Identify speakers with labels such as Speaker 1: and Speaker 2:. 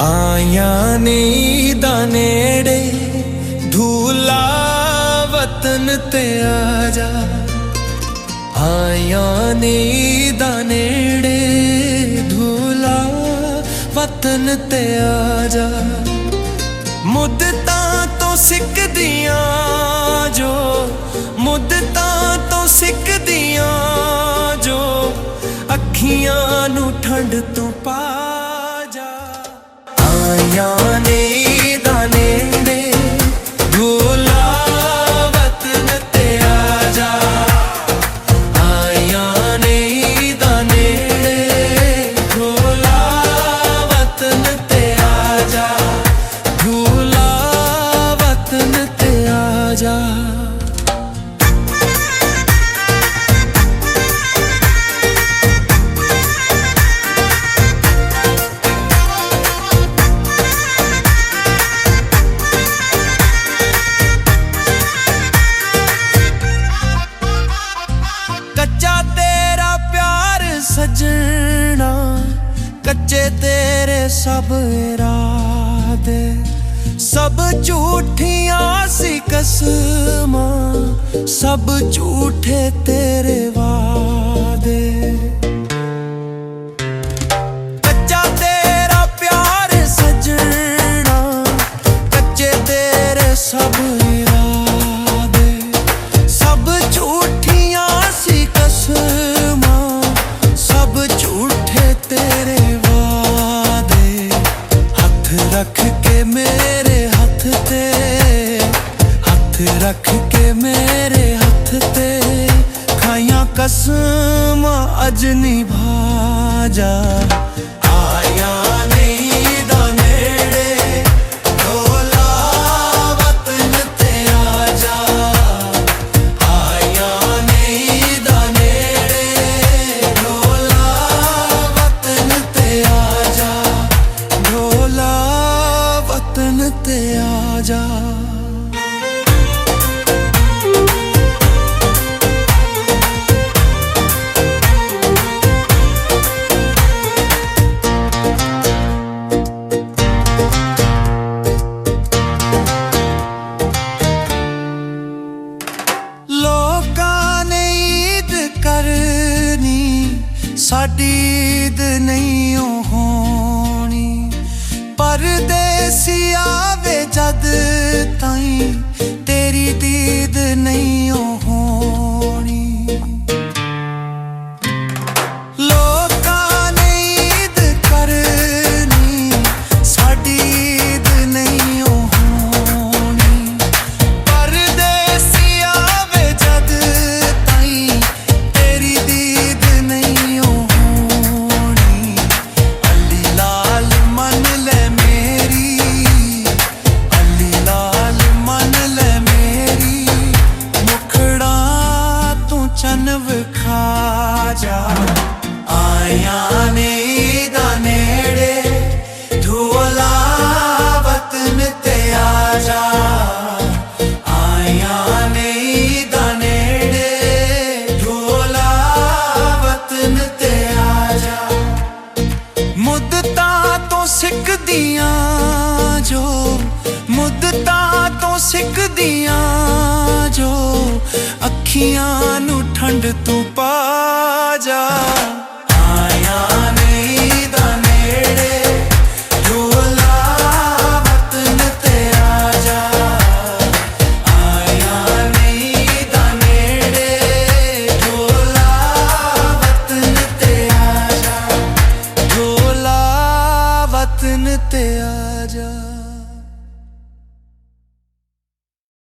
Speaker 1: आया नींदा नेड़े धूला वतन ते आजा। आया नींदा नेड़े धूला वतन ते आजा। मुद्दतां तो सिकदियां जो मुद्दतां तो सिकदियां जो अखियां नू ठंड तो पा जा। आया नींदा नेड़े धूला वतन ते आजा। आया नींदा नेड़े धूला वतन ते आजा। धूला वतन ते आजा। कच्चा तेरा प्यार सजना, कच्चे तेरे सब इरादे। सब झूठियां सी कसमां, सब झूठे तेरे वादे। कच्चा तेरा प्यार सजना, कच्चे तेरे सब इरादे। सब झूठियां सी कसमां, सब झूठे तेरे वादे। हथ रख के मेरे हथ ते, हथ रख के मेरे हथ ते, खाइयां कसमां अज निभा जा। आया नींदा नेड़े धूला वतन ते आजा। आया नींदा नेड़े धूला वतन ते आजा। धूला वतन ते आजा। लोकां ने ईद करनी, साडी ईद नहीं होनी। परदेसी आवे जद ताईं तेरी दीद नहीं होनी। लोकां ने ईद करनी, साडी ईद नहीं होनी। परदेसी आवे जद ताईं तेरी दीद नहीं होनी। अली लाल मन ले मेरी, अली लाल मन ले मेरी, मुखड़ा तू चन विखा जा। आया नींदा नेड़े धूला वतन ते आजा। आया नींदा नेड़े धूला वतन ते आजा। मुद्दतां तो सिकदियां जो मुद्दतां तो सिकदियां जो अखियां नू ठंड तू पा जा।